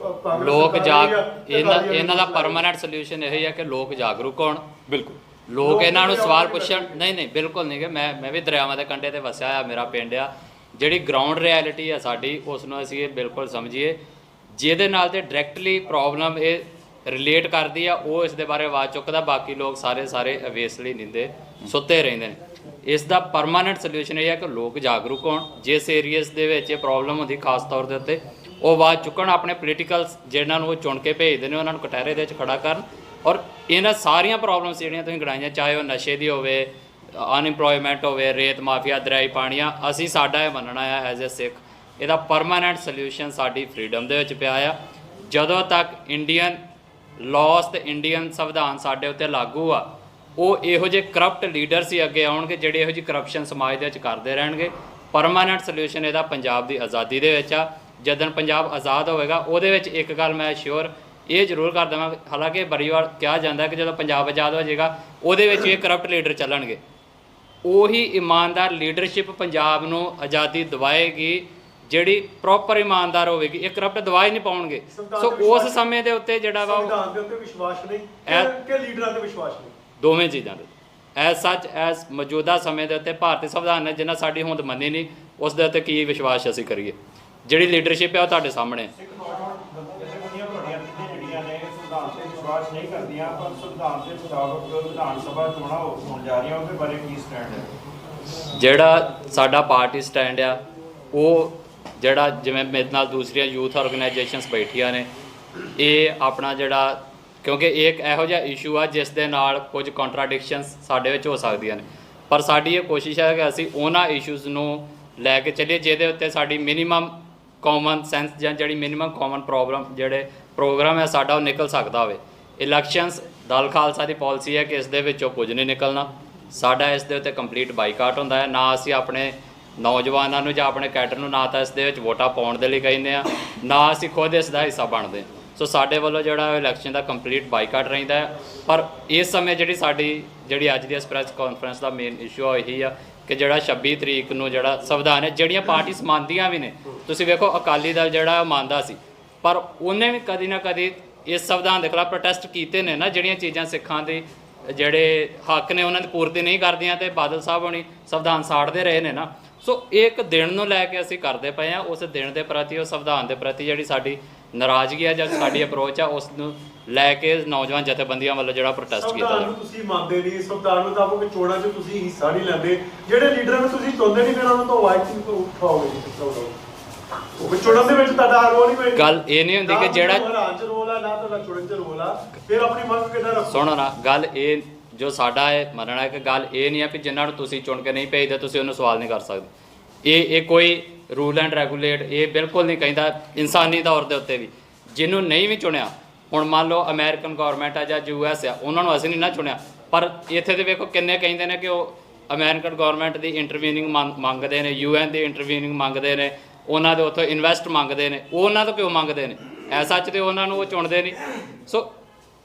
Speaker 1: ਲੋਕ ਇਹਨਾਂ ਦਾ ਪਰਮਾਨੈਂਟ ਸੋਲੂਸ਼ਨ ਇਹ ਹੈ ਕਿ ਲੋਕ ਜਾਗਰੂਕ ਹੋਣ।
Speaker 2: ਬਿਲਕੁਲ
Speaker 1: ਲੋਕ ਇਹਨਾਂ ਨੂੰ ਸਵਾਲ ਪੁੱਛਣ। ਨਹੀਂ ਬਿਲਕੁਲ ਨਹੀਂ, ਕਿ ਮੈਂ ਵੀ ਦਰਿਆਵਾਂ ਦੇ ਕੰਢੇ ਤੇ ਵਸਿਆ ਆ, ਮੇਰਾ ਪਿੰਡ ਆ। ਜਿਹੜੀ ਗਰਾਊਂਡ ਰਿਐਲਿਟੀ ਆ ਸਾਡੀ, ਉਸ ਨੂੰ ਅਸੀਂ ਇਹ ਬਿਲਕੁਲ ਸਮਝੀਏ। ਜਿਹਦੇ ਨਾਲ ਤੇ ਡਾਇਰੈਕਟਲੀ ਪ੍ਰੋਬਲਮ ਇਹ ਰਿਲੇਟ ਕਰਦੀ ਆ, ਉਹ ਇਸ ਦੇ ਬਾਰੇ ਆਵਾਜ਼ ਚੁੱਕਦਾ। ਬਾਕੀ ਲੋਕ ਸਾਰੇ ਅਵੇਸਲੀ ਨਿੰਦੇ ਸੁੱਤੇ ਰਹਿੰਦੇ ਨੇ। ਇਸ ਦਾ ਪਰਮਾਨੈਂਟ ਸੋਲੂਸ਼ਨ ਇਹ ਹੈ ਕਿ ਲੋਕ ਜਾਗਰੂਕ ਹੋਣ। ਜਿਸ ਏਰੀਆਸ ਦੇ ਵਿੱਚ ਇਹ ਪ੍ਰੋਬਲਮ ਹੁੰਦੀ, ਖਾਸ ਤੌਰ ਦੇ ਉੱਤੇ ਉਹ ਆਵਾਜ਼ ਚੁੱਕਣ। ਆਪਣੇ ਪੋਲੀਟੀਕਲ ਜਿਹਨਾਂ ਨੂੰ ਉਹ ਚੁਣ ਕੇ ਭੇਜਦੇ ਨੇ ਉਹਨਾਂ ਨੂੰ ਕਟਹਿਰੇ ਦੇ ਵਿੱਚ ਖੜਾ ਕਰਨ। ਔਰ ਇਹਨਾਂ ਸਾਰੀਆਂ ਪ੍ਰੋਬਲਮਸ ਜਿਹੜੀਆਂ ਤੁਸੀਂ ਗਣਾਈਆਂ, ਚਾਹੇ ਉਹ ਨਸ਼ੇ ਦੀ ਹੋਵੇ, ਅਨਇੰਪਲੋਇਮੈਂਟ ਹੋਵੇ, ਰੇਤ ਮਾਫੀਆ, ਦਰਿਆਈ ਪਾਣੀਆਂ, ਅਸੀਂ ਸਾਡਾ ਇਹ ਮੰਨਣਾ ਆ ਐਜ਼ ਏ ਸਿੱਖ, ਇਹਦਾ ਪਰਮਾਨੈਂਟ ਸੋਲਿਊਸ਼ਨ ਸਾਡੀ ਫਰੀਡਮ ਦੇ ਵਿੱਚ ਪਿਆ ਆ। ਜਦੋਂ ਤੱਕ ਇੰਡੀਅਨ ਲਾਅਸ ਤੇ ਇੰਡੀਅਨ ਸੰਵਿਧਾਨ ਸਾਡੇ ਉੱਤੇ ਲਾਗੂ ਆ, ਉਹ ਇਹੋ ਜਿਹੇ ਕਰਪਟ ਲੀਡਰਸ ਹੀ ਅੱਗੇ ਆਉਣਗੇ ਜਿਹੜੇ ਇਹੋ ਜਿਹੀ ਕਰਪਸ਼ਨ ਸਮਾਜ ਦੇ ਵਿੱਚ ਕਰਦੇ ਰਹਿਣਗੇ। ਪਰਮਾਨੈਂਟ ਸੋਲਿਊਸ਼ਨ ਇਹਦਾ ਪੰਜਾਬ ਦੀ ਆਜ਼ਾਦੀ ਦੇ ਵਿੱਚ ਆ। ਜਦੋਂ ਪੰਜਾਬ ਆਜ਼ਾਦ ਹੋਵੇਗਾ, ਉਹਦੇ ਵਿੱਚ ਇੱਕ ਗੱਲ ਮੈਂ ਸ਼ੋਰ ਇਹ ਜ਼ਰੂਰ ਕਰ ਦੇਵਾਂ, ਹਾਲਾਂਕਿ ਬੜੀ ਵਾਰ ਕਿਹਾ ਜਾਂਦਾ ਕਿ ਜਦੋਂ ਪੰਜਾਬ ਆਜ਼ਾਦ ਹੋ ਜਾਏਗਾ ਉਹਦੇ ਵਿੱਚ ਇਹ ਕਰਪਟ ਲੀਡਰ ਚੱਲਣਗੇ। ਉਹੀ ਇਮਾਨਦਾਰ ਲੀਡਰਸ਼ਿਪ ਪੰਜਾਬ ਨੂੰ ਆਜ਼ਾਦੀ ਦਿਵਾਏਗੀ ਜਿਹੜੀ ਪ੍ਰੋਪਰ ਇਮਾਨਦਾਰ ਹੋਵੇਗੀ। ਇਹ ਕਰਪਟ ਦਵਾ ਹੀ ਨਹੀਂ ਪਾਉਣਗੇ। ਸੋ ਉਸ ਸਮੇਂ ਦੇ ਉੱਤੇ ਜਿਹੜਾ ਵਾ
Speaker 5: ਸੰਵਿਧਾਨ ਦੇ ਉੱਤੇ ਵਿਸ਼ਵਾਸ ਨਹੀਂ ਕਿ ਲੀਡਰਾਂ ਤੇ ਵਿਸ਼ਵਾਸ ਨਹੀਂ,
Speaker 1: ਦੋਵੇਂ ਚੀਜ਼ਾਂ ਦੇ ਐਜ਼ ਸੱਚ ਐਜ਼ ਮੌਜੂਦਾ ਸਮੇਂ ਦੇ ਉੱਤੇ ਭਾਰਤੀ ਸੰਵਿਧਾਨ ਨੇ ਜਿੰਨਾ ਸਾਡੀ ਹੋਂਦ ਮੰਨੀ ਨਹੀਂ, ਉਸ ਦੇ ਉੱਤੇ ਕੀ ਵਿਸ਼ਵਾਸ ਅਸੀਂ ਕਰੀਏ? ਜਿਹੜੀ ਲੀਡਰਸ਼ਿਪ ਹੈ ਉਹ ਤੁਹਾਡੇ ਸਾਹਮਣੇ ਹੈ।
Speaker 6: ਸੰਵਿਧਾਨ ਤੇ ਵਿਸ਼ਵਾਸ ਨਹੀਂ ਕਰਦੀਆਂ, ਪਰ ਸੰਵਿਧਾਨ ਦੇ ਮੁਤਾਬਕ ਵਿਧਾਨ ਸਭਾ ਚੋਣਾਂ ਹੋਣ ਜਾ ਰਹੀਆਂ, ਉਹਦੇ ਬਾਰੇ ਕੀ ਸਟੈਂਡ ਹੈ?
Speaker 1: ਜਿਹੜਾ ਸਾਡਾ ਪਾਰਟੀ ਸਟੈਂਡ ਆ ਉਹ ਜਿਹੜਾ ਜਿਵੇਂ ਮੇਰੇ ਨਾਲ ਦੂਸਰੀਆਂ ਯੂਥ ਆਰਗੇਨਾਈਜੇਸ਼ਨਸ ਬੈਠੀਆਂ ਨੇ, ਇਹ ਆਪਣਾ ਜਿਹੜਾ ਕਿਉਂਕਿ ਇਹ ਇੱਕ ਇਹੋ ਜਿਹਾ ਇਸ਼ੂ ਆ ਜਿਸ ਦੇ ਨਾਲ ਕੁਝ ਕੰਟਰਾਡਿਕਸ਼ਨਸ ਸਾਡੇ ਵਿੱਚ ਹੋ ਸਕਦੀਆਂ ਨੇ, ਪਰ ਸਾਡੀ ਇਹ ਕੋਸ਼ਿਸ਼ ਹੈ ਕਿ ਅਸੀਂ ਉਹਨਾਂ ਇਸ਼ੂਜ਼ ਨੂੰ ਲੈ ਕੇ ਚੱਲੀਏ ਜਿਹਦੇ ਉੱਤੇ ਸਾਡੀ ਮਿਨੀਮਮ ਕਾਮਨ ਸੈਂਸ ਜਾਂ ਜਿਹੜੀ ਮਿਨੀਮਮ ਕਾਮਨ ਪ੍ਰੋਗਰਾਮ ਹੈ ਸਾਡਾ ਉਹ ਨਿਕਲ ਸਕਦਾ ਹੋਵੇ। ਇਲੈਕਸ਼ਨਸ ਦਲ ਖਾਲਸਾ ਦੀ ਪਾਲਿਸੀ ਹੈ ਕਿ ਇਸ ਦੇ ਵਿੱਚੋਂ ਕੁਝ ਨਹੀਂ ਨਿਕਲਣਾ। ਸਾਡਾ ਇਸ ਦੇ ਉੱਤੇ ਕੰਪਲੀਟ ਬਾਈਕਾਟ ਹੁੰਦਾ ਹੈ। ਨਾ ਅਸੀਂ ਆਪਣੇ ਨੌਜਵਾਨਾਂ ਨੂੰ ਜਾਂ ਆਪਣੇ ਕੈਡਰ ਨੂੰ ਨਾ ਤਾਂ ਇਸ ਦੇ ਵਿੱਚ ਵੋਟਾਂ ਪਾਉਣ ਦੇ ਲਈ ਕਹਿੰਦੇ ਆ, ਨਾ ਅਸੀਂ ਖੁਦ ਇਸ ਦਾ ਹਿੱਸਾ ਬਣਦੇ। ਸੋ ਸਾਡੇ ਵੱਲੋਂ ਜਿਹੜਾ ਇਲੈਕਸ਼ਨ ਦਾ ਕੰਪਲੀਟ ਬਾਈਕਾਟ ਰਹਿੰਦਾ ਹੈ। ਪਰ ਇਸ ਸਮੇਂ ਜਿਹੜੀ ਅੱਜ ਦੀ ਇਸ ਪ੍ਰੈਸ ਕਾਨਫਰੰਸ ਦਾ ਮੇਨ ਇਸ਼ੂ ਇਹੀ ਆ ਕਿ ਜਿਹੜਾ 26 ਤਰੀਕ ਨੂੰ ਜਿਹੜਾ ਸੰਵਿਧਾਨ ਹੈ, ਜਿਹੜੀਆਂ ਪਾਰਟੀਆਂ ਮੰਨਦੀਆਂ ਵੀ ਨੇ, ਤੁਸੀਂ ਵੇਖੋ ਅਕਾਲੀ ਦਲ ਜਿਹੜਾ ਮੰਨਦਾ ਸੀ, ਪਰ ਉਹਨੇ ਵੀ ਕਦੀ ਨਾ ਕਦੀ ਇਸ ਸੰਵਿਧਾਨ ਦੇ ਖਿਲਾਫ ਪ੍ਰੋਟੈਸਟ ਕੀਤੇ ਨੇ ਨਾ, ਜਿਹੜੀਆਂ ਚੀਜ਼ਾਂ ਸਿੱਖਾਂ ਦੇ ਜਿਹੜੇ ਹੱਕ ਨੇ ਉਹਨਾਂ ਦੀ ਪੂਰਤੀ ਨਹੀਂ ਕਰਦੀਆਂ, ਤੇ ਬਾਦਲ ਸਾਹਿਬ ਹੋਣੀ ਸੰਵਿਧਾਨ ਸਾੜਦੇ ਰਹੇ ਨੇ ਨਾ। ਸੋ ਇੱਕ ਦਿਨ ਨੂੰ ਲੈ ਕੇ ਅਸੀਂ ਕਰਦੇ ਪਏ ਹਾਂ, ਉਸ ਦਿਨ ਦੇ ਪ੍ਰਤੀ, ਉਸ ਸੰਵਿਧਾਨ ਦੇ ਪ੍ਰਤੀ ਜਿਹੜੀ ਸਾਡੀ ਨਾਰਾਜ਼ਗੀ ਹੈ ਜਾਂ ਸਾਡੀ ਅਪਰੋਚ ਆ, ਉਸ ਨੂੰ ਲੈ ਕੇ ਨੌਜਵਾਨ ਜਥੇਬੰਦੀਆਂ ਵੱਲੋਂ ਜਿਹੜਾ ਪ੍ਰੋਟੈਸਟ ਕੀਤਾ
Speaker 5: ਸੰਵਿਧਾਨ ਨੂੰ ਤੁਸੀਂ ਮੰਨਦੇ ਨਹੀਂ, ਸੰਵਿਧਾਨ ਨੂੰ ਤਾਂ ਕਿ ਚੋਣਾਂ 'ਚ ਤੁਸੀਂ ਹਿੱਸਾ ਨਹੀਂ ਲੈਂਦੇ, ਜਿਹੜੇ ਲੀਡਰਾਂ ਨੂੰ ਤੁਸੀਂ ਚੁਣਦੇ ਨਹੀਂ ਫਿਰ ਉਹਨਾਂ ਤੋਂ ਆਵਾਜ਼ ਕਿਉਂ ਉਠਾਓਗੇ? ਉਹ ਚੁਣਨ ਦੇ ਵਿੱਚ ਤੁਹਾਡਾ ਰੋਲ ਨਹੀਂ ਪੈਂਦਾ।
Speaker 1: ਗੱਲ ਇਹ ਨਹੀਂ ਹੁੰਦੀ ਕਿ ਜਿਹੜਾ
Speaker 5: ਹਰਾਨ 'ਚ ਰੋਲ ਆ ਨਾ ਤੁਹਾਡਾ ਚੁਣਨ 'ਚ ਰੋਲ ਆ, ਫਿਰ ਆਪਣੀ ਮੰਗ ਕਿੱਦਾਂ ਰੱਖੋ?
Speaker 1: ਸੁਣੋ ਨਾ, ਗੱਲ ਇਹ ਜੋ ਸਾਡਾ ਹੈ ਮੰਨਣਾ ਹੈ ਕਿ ਗੱਲ ਇਹ ਨਹੀਂ ਹੈ ਕਿ ਜਿਨ੍ਹਾਂ ਨੂੰ ਤੁਸੀਂ ਚੁਣ ਕੇ ਨਹੀਂ ਭੇਜਦੇ ਤੁਸੀਂ ਉਹਨੂੰ ਸਵਾਲ ਨਹੀਂ ਕਰ ਸਕਦੇ। ਇਹ ਕੋਈ ਰੂਲ ਐਂਡ ਰੈਗੂਲੇਟ ਇਹ ਬਿਲਕੁਲ ਨਹੀਂ ਕਹਿੰਦਾ। ਇਨਸਾਨੀ ਤੌਰ ਦੇ ਉੱਤੇ ਵੀ ਜਿਹਨੂੰ ਨਹੀਂ ਵੀ ਚੁਣਿਆ, ਹੁਣ ਮੰਨ ਲਓ ਅਮਰੀਕਨ ਗੌਰਮੈਂਟ ਆ ਜਾਂ US ਆ, ਉਹਨਾਂ ਨੂੰ ਅਸੀਂ ਨਹੀਂ ਨਾ ਚੁਣਿਆ, ਪਰ ਇੱਥੇ ਦੇ ਵੇਖੋ ਕਿੰਨੇ ਕਹਿੰਦੇ ਨੇ ਕਿ ਉਹ ਅਮਰੀਕਨ ਗੌਰਮੈਂਟ ਦੀ ਇੰਟਰਵੀਨਿੰਗ ਮੰਗਦੇ ਨੇ, UN ਦੀ ਇੰਟਰਵੀਨਿੰਗ ਮੰਗਦੇ ਨੇ, ਉਹਨਾਂ ਦੇ ਉੱਥੋਂ ਇਨਵੈਸਟ ਮੰਗਦੇ ਨੇ। ਉਹ ਉਹਨਾਂ ਤੋਂ ਕਿਉਂ ਮੰਗਦੇ ਨੇ? ਐਸਾ ਚ ਤੇ ਉਹਨਾਂ ਨੂੰ ਉਹ ਚੁਣਦੇ ਨਹੀਂ। ਸੋ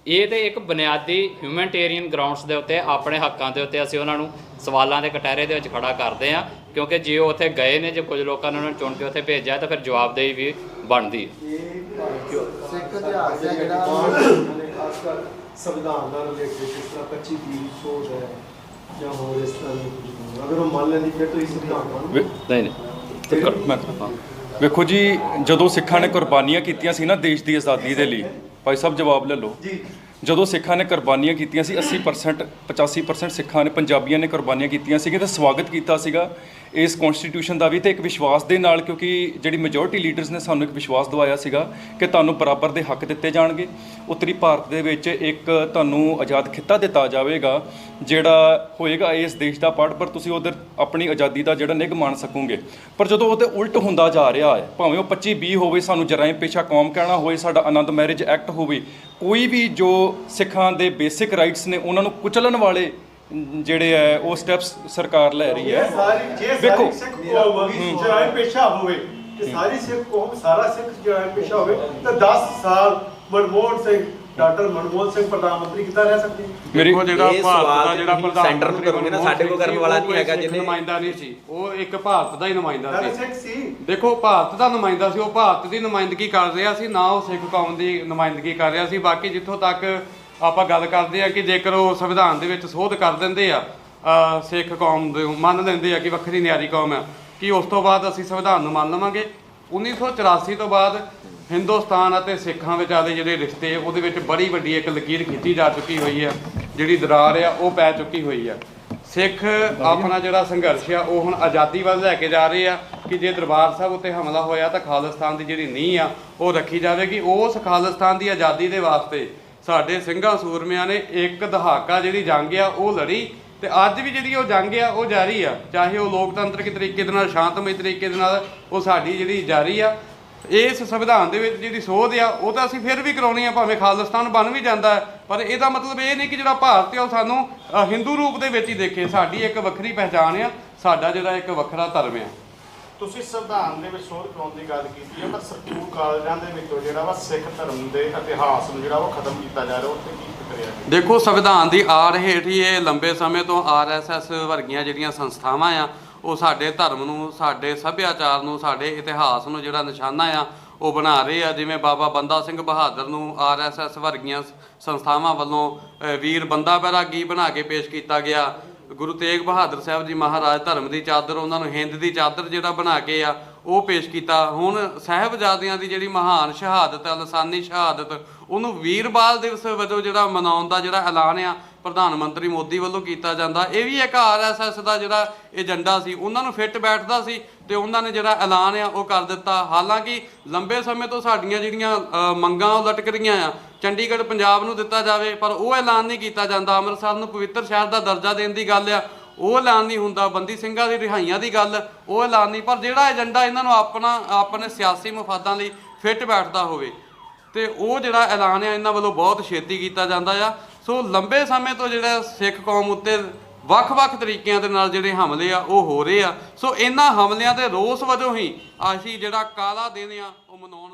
Speaker 1: ਇਹ ਤੇ ਇੱਕ ਬੁਨਿਆਦੀ ਹਿਊਮਨਟੇਰੀਅਨ ਗਰਾਊਂਡਸ ਦੇ ਉੱਤੇ ਆਪਣੇ ਹੱਕਾਂ ਦੇ ਉੱਤੇ ਅਸੀਂ ਉਹਨਾਂ ਨੂੰ ਸਵਾਲਾਂ ਦੇ ਕਟਹਿਰੇ ਦੇ ਵਿੱਚ ਖੜਾ ਕਰਦੇ ਹਾਂ, ਕਿਉਂਕਿ ਜੇ ਉਹ ਉੱਥੇ ਗਏ ਨੇ, ਜੇ ਕੁਝ ਲੋਕਾਂ ਨੇ ਉਹਨਾਂ ਨੂੰ ਚੁਣ ਕੇ ਉੱਥੇ ਭੇਜਿਆ ਤਾਂ ਫਿਰ ਜਵਾਬਦੇਹੀ ਵੀ ਬਣਦੀ ਹੈ।
Speaker 7: ਸਿੱਖ ਇਤਿਹਾਸ ਹੈ ਜਿਹੜਾ
Speaker 5: ਸੰਵਿਧਾਨ ਨਾਲ ਰਿਲੇਟਡ ਜਿਸ ਤਰ੍ਹਾਂ 25 ਸੋਚ ਹੈ ਜਾਂ ਹੋਰ ਇਸ ਤਰ੍ਹਾਂ ਦੀ ਕੁਝ, ਅਗਰ ਉਹ ਮੰਨ ਲੈਂਦੀ ਫਿਰ ਤੁਸੀਂ ਸੰਵਿਧਾਨ
Speaker 1: ਨਹੀਂ
Speaker 2: ਵੇਖੋ ਜੀ, ਜਦੋਂ ਸਿੱਖਾਂ ਨੇ ਕੁਰਬਾਨੀਆਂ ਕੀਤੀਆਂ ਸੀ ਨਾ ਦੇਸ਼ ਦੀ ਆਜ਼ਾਦੀ ਦੇ ਲਈ, ਭਾਈ ਸਾਹਿਬ ਜਵਾਬ ਲੈ ਲਓ, ਜਦੋਂ ਸਿੱਖਾਂ ਨੇ ਕੁਰਬਾਨੀਆਂ ਕੀਤੀਆਂ ਸੀ 80% 85% ਸਿੱਖਾਂ ਨੇ, ਪੰਜਾਬੀਆਂ ਨੇ ਕੁਰਬਾਨੀਆਂ ਕੀਤੀਆਂ ਸੀਗੀਆਂ, ਤਾਂ ਸਵਾਗਤ ਕੀਤਾ ਸੀਗਾ ਇਸ ਕਨਸਟੀਟਿਊਸ਼ਨ ਦਾ ਵੀ, ਤੇ ਇੱਕ ਵਿਸ਼ਵਾਸ ਦੇ ਨਾਲ, ਕਿਉਂਕਿ ਜਿਹੜੀ ਮੈਜੋਰਟੀ ਲੀਡਰਸ ਨੇ ਸਾਨੂੰ ਇੱਕ ਵਿਸ਼ਵਾਸ ਦਵਾਇਆ ਸੀਗਾ ਕਿ ਤੁਹਾਨੂੰ ਬਰਾਬਰ ਦੇ ਹੱਕ ਦਿੱਤੇ ਜਾਣਗੇ। ਉੱਤਰੀ ਭਾਰਤ ਦੇ ਵਿੱਚ ਇੱਕ ਤੁਹਾਨੂੰ ਆਜ਼ਾਦ ਖਿੱਤਾ ਦਿੱਤਾ ਜਾਵੇਗਾ ਜਿਹੜਾ ਹੋਏਗਾ ਇਸ ਦੇਸ਼ ਦਾ ਪਾਰਟ, ਪਰ ਤੁਸੀਂ ਉਧਰ ਆਪਣੀ ਆਜ਼ਾਦੀ ਦਾ ਜਿਹੜਾ ਨਿੱਘ ਮਾਣ ਸਕੋਗੇ। ਪਰ ਜਦੋਂ ਉਹਦੇ ਉਲਟ ਹੁੰਦਾ ਜਾ ਰਿਹਾ ਹੈ, ਭਾਵੇਂ ਉਹ 25-20 ਹੋਵੇ, ਸਾਨੂੰ ਜਰਾਇਮ ਪੇਸ਼ਾ ਕੌਮ ਕਹਿਣਾ ਹੋਵੇ, ਸਾਡਾ ਆਨੰਦ ਮੈਰਿਜ ਐਕਟ ਹੋਵੇ, ਕੋਈ ਵੀ ਜੋ ਸਿੱਖਾਂ ਦੇ ਬੇਸਿਕ ਰਾਈਟਸ ਨੇ ਉਹਨਾਂ ਨੂੰ ਕੁਚਲਣ ਵਾਲੇ ਜਿਹੜੇ ਹੈ ਉਹ ਸਟੈਪਸ ਸਰਕਾਰ ਲੈ ਰਹੀ ਹੈ।
Speaker 5: ਵੇਖੋ ਸਿੱਖ ਕੌਮ ਜਰਾਇਮ ਪੇਸ਼ਾ ਹੋਵੇ ਕਿ ਸਾਰੀ ਸਿੱਖ ਕੌਮ ਸਾਰਾ ਸਿੱਖ ਜਰਾਇਮ ਪੇਸ਼ਾ ਹੋਵੇ ਤਾਂ 10 ਸਾਲ ਮਨਮੋਹਨ ਸਿੰਘ ਡਾਕਟਰ ਮਨਮੋਹਨ ਸਿੰਘ ਪ੍ਰਧਾਨ ਮੰਤਰੀ ਕਿੱਦਾਂ ਰਹਿ ਸਕਦੇ?
Speaker 3: ਦੇਖੋ ਜਿਹੜਾ ਭਾਰਤ ਦਾ ਜਿਹੜਾ ਪ੍ਰਧਾਨ
Speaker 4: ਸੈਂਟਰ ਨੂੰ ਕਰੋਗੇ ਨਾ, ਸਾਡੇ ਕੋਲ ਕਰਨ ਵਾਲਾ ਨਹੀਂ ਹੈਗਾ, ਜਿਹਨੇ
Speaker 3: ਨੁਮਾਇੰਦਾ ਨਹੀਂ ਸੀ, ਉਹ ਇੱਕ ਭਾਰਤ ਦਾ ਹੀ ਨੁਮਾਇੰਦਾ
Speaker 5: ਸਿੱਖ ਸੀ।
Speaker 3: ਦੇਖੋ ਭਾਰਤ ਦਾ ਨੁਮਾਇੰਦਾ ਸੀ, ਉਹ ਭਾਰਤ ਦੀ ਨੁਮਾਇੰਦਗੀ ਕਰ ਰਿਹਾ ਸੀ, ਨਾ ਉਹ ਸਿੱਖ ਕੌਮ ਦੀ ਨੁਮਾਇੰਦਗੀ ਕਰ ਰਿਹਾ ਸੀ। ਬਾਕੀ ਜਿੱਥੋਂ ਤੱਕ ਆਪਾਂ ਗੱਲ ਕਰਦੇ ਆ ਕਿ ਜੇਕਰ ਉਹ ਸੰਵਿਧਾਨ ਦੇ ਵਿੱਚ ਸੋਧ ਕਰ ਦਿੰਦੇ ਆ, ਸਿੱਖ ਕੌਮ ਦੇ ਮੰਨ ਲੈਂਦੇ ਆ ਕਿ ਵੱਖਰੀ ਨਿਆਰੀ ਕੌਮ ਆ, ਕਿ ਉਸ ਤੋਂ ਬਾਅਦ ਅਸੀਂ ਸੰਵਿਧਾਨ ਨੂੰ ਮੰਨ ਲਵਾਂਗੇ। 1984 ਤੋਂ ਬਾਅਦ ਹਿੰਦੁਸਤਾਨ ਅਤੇ ਸਿੱਖਾਂ ਵਿਚਾਲੇ ਜਿਹੜੇ ਰਿਸ਼ਤੇ ਉਹਦੇ ਵਿੱਚ ਬੜੀ ਵੱਡੀ ਇੱਕ ਲਕੀਰ ਖਿੱਚੀ ਜਾ ਚੁੱਕੀ ਹੋਈ ਆ, ਜਿਹੜੀ ਦਰਾਰ ਆ ਉਹ ਪੈ ਚੁੱਕੀ ਹੋਈ ਆ। ਸਿੱਖ ਆਪਣਾ ਜਿਹੜਾ ਸੰਘਰਸ਼ ਆ ਉਹ ਹੁਣ ਆਜ਼ਾਦੀ ਵੱਲ ਲੈ ਕੇ ਜਾ ਰਹੇ ਆ ਕਿ ਜੇ ਦਰਬਾਰ ਸਾਹਿਬ ਉੱਤੇ ਹਮਲਾ ਹੋਇਆ ਤਾਂ ਖਾਲਿਸਤਾਨ ਦੀ ਜਿਹੜੀ ਨੀਂਹ ਆ ਉਹ ਰੱਖੀ ਜਾਵੇਗੀ। ਉਸ ਖਾਲਿਸਤਾਨ ਦੀ ਆਜ਼ਾਦੀ ਦੇ ਵਾਸਤੇ ਸਾਡੇ ਸਿੰਘਾਂ ਸੂਰਮਿਆਂ ਨੇ ਇੱਕ ਦਹਾਕਾ ਜਿਹੜੀ ਜੰਗ ਆ ਉਹ ਲੜੀ, ਤੇ ਅੱਜ ਵੀ ਜਿਹੜੀ ਉਹ ਜੰਗ ਆ ਉਹ ਜਾਰੀ ਆ, ਚਾਹੇ ਉਹ ਲੋਕਤੰਤਰਿਕ ਤਰੀਕੇ ਦੇ ਨਾਲ, ਸ਼ਾਂਤਮਈ ਤਰੀਕੇ ਦੇ ਨਾਲ, ਉਹ ਸਾਡੀ ਜਿਹੜੀ ਜਾਰੀ ਆ। ਇਸ ਸੰਵਿਧਾਨ ਦੇ ਵਿੱਚ ਜਿਹੜੀ ਸੋਧ ਆ ਉਹ ਤਾਂ ਅਸੀਂ ਫਿਰ ਵੀ ਕਰਾਉਣੀ ਆ, ਭਾਵੇਂ ਖਾਲਿਸਤਾਨ ਬਣ ਵੀ ਜਾਂਦਾ ਹੈ, ਪਰ ਇਹਦਾ ਮਤਲਬ ਇਹ ਨਹੀਂ ਕਿ ਜਿਹੜਾ ਭਾਰਤ ਆ ਉਹ ਸਾਨੂੰ ਹਿੰਦੂ ਰੂਪ ਦੇ ਵਿੱਚ ਹੀ ਦੇਖੇ। ਸਾਡੀ ਇੱਕ ਵੱਖਰੀ ਪਹਿਚਾਣ ਆ, ਸਾਡਾ ਜਿਹੜਾ ਇੱਕ ਵੱਖਰਾ ਧਰਮ ਆ।
Speaker 6: ਤੁਸੀਂ ਸੰਵਿਧਾਨ ਦੇ ਵਿੱਚ ਸੋਧ ਕਰਾਉਣ ਦੀ ਗੱਲ ਕੀਤੀ ਹੈ, ਪਰ ਸਕੂਲ ਕਾਲਜਾਂ ਦੇ ਵਿੱਚੋਂ ਜਿਹੜਾ ਵਾ ਸਿੱਖ ਧਰਮ ਦੇ ਇਤਿਹਾਸ ਨੂੰ ਜਿਹੜਾ ਉਹ ਖਤਮ ਕੀਤਾ ਜਾ ਰਿਹਾ, ਉੱਥੇ ਕੀ ਪ੍ਰਕਿਰਿਆ?
Speaker 3: ਦੇਖੋ ਸੰਵਿਧਾਨ ਦੀ ਆੜ ਹੇਠ ਹੀ ਇਹ ਲੰਬੇ ਸਮੇਂ ਤੋਂ RSS ਵਰਗੀਆਂ ਜਿਹੜੀਆਂ ਸੰਸਥਾਵਾਂ ਆ ਉਹ ਸਾਡੇ ਧਰਮ ਨੂੰ, ਸਾਡੇ ਸੱਭਿਆਚਾਰ ਨੂੰ, ਸਾਡੇ ਇਤਿਹਾਸ ਨੂੰ ਜਿਹੜਾ ਨਿਸ਼ਾਨਾ ਆ ਉਹ ਬਣਾ ਰਹੇ ਆ। ਜਿਵੇਂ ਬਾਬਾ ਬੰਦਾ ਸਿੰਘ ਬਹਾਦਰ ਨੂੰ RSS ਵਰਗੀਆਂ ਸੰਸਥਾਵਾਂ ਵੱਲੋਂ ਵੀਰ ਬੰਦਾ ਬੈਰਾਗੀ ਬਣਾ ਕੇ ਪੇਸ਼ ਕੀਤਾ ਗਿਆ। ਗੁਰੂ ਤੇਗ ਬਹਾਦਰ ਸਾਹਿਬ ਜੀ ਮਹਾਰਾਜ ਧਰਮ ਦੀ ਚਾਦਰ, ਉਹਨਾਂ ਨੂੰ ਹਿੰਦ ਦੀ ਚਾਦਰ ਜਿਹੜਾ ਬਣਾ ਕੇ ਆ ਉਹ ਪੇਸ਼ ਕੀਤਾ। ਹੁਣ ਸਾਹਿਬਜ਼ਾਦਿਆਂ ਦੀ ਜਿਹੜੀ ਮਹਾਨ ਸ਼ਹਾਦਤ ਹੈ, ਲਸਾਨੀ ਸ਼ਹਾਦਤ, ਉਹਨੂੰ ਵੀਰ ਬਾਲ ਦਿਵਸ ਵਜੋਂ ਜਿਹੜਾ ਮਨਾਉਣ ਦਾ ਜਿਹੜਾ ਐਲਾਨ ਆ ਪ੍ਰਧਾਨ ਮੰਤਰੀ ਮੋਦੀ ਵੱਲੋਂ ਕੀਤਾ ਜਾਂਦਾ। ਇਹ ਵੀ ਇੱਕ RSS ਦਾ ਜਿਹੜਾ ਏਜੰਡਾ ਸੀ, ਉਹਨਾਂ ਨੂੰ ਫਿੱਟ ਬੈਠਦਾ ਸੀ ਤੇ ਉਹਨਾਂ ਨੇ ਜਿਹੜਾ ਐਲਾਨ ਆ ਉਹ ਕਰ ਦਿੱਤਾ। ਹਾਲਾਂਕਿ ਲੰਬੇ ਸਮੇਂ ਤੋਂ ਸਾਡੀਆਂ ਜਿਹੜੀਆਂ ਮੰਗਾਂ ਉਹ ਲਟਕ ਰਹੀਆਂ ਆ, ਚੰਡੀਗੜ੍ਹ ਪੰਜਾਬ ਨੂੰ ਦਿੱਤਾ ਜਾਵੇ, ਪਰ ਉਹ ਐਲਾਨ ਨਹੀਂ ਕੀਤਾ ਜਾਂਦਾ। ਅੰਮ੍ਰਿਤਸਰ ਨੂੰ ਪਵਿੱਤਰ ਸ਼ਹਿਰ ਦਾ ਦਰਜਾ ਦੇਣ ਦੀ ਗੱਲ ਆ, ਉਹ ਐਲਾਨ ਨਹੀਂ ਹੁੰਦਾ। ਬੰਦੀ ਸਿੰਘਾਂ ਦੀ ਰਿਹਾਈਆਂ ਦੀ ਗੱਲ, ਉਹ ਐਲਾਨ ਨਹੀਂ। ਪਰ ਜਿਹੜਾ ਏਜੰਡਾ ਇਹਨਾਂ ਨੂੰ ਆਪਣੇ ਸਿਆਸੀ ਮਫਾਦਾਂ ਲਈ ਫਿੱਟ ਬੈਠਦਾ ਹੋਵੇ ਤੇ ਉਹ ਜਿਹੜਾ ਐਲਾਨ ਆ ਇਹਨਾਂ ਵੱਲੋਂ ਬਹੁਤ ਛੇਤੀ ਕੀਤਾ ਜਾਂਦਾ ਆ। ਸੋ ਲੰਬੇ ਸਮੇਂ ਤੋਂ ਜਿਹੜਾ ਸਿੱਖ ਕੌਮ ਉੱਤੇ ਵੱਖ-ਵੱਖ ਤਰੀਕਿਆਂ ਦੇ ਨਾਲ ਜਿਹੜੇ ਹਮਲੇ ਆ ਉਹ ਹੋ ਰਹੇ ਆ। ਸੋ ਇਹਨਾਂ ਹਮਲਿਆਂ ਦੇ ਰੋਸ ਵਜੋਂ ਹੀ ਅਸੀਂ ਜਿਹੜਾ ਕਾਲਾ ਦਿਨ ਆ ਉਹ ਮਨਾਉਣ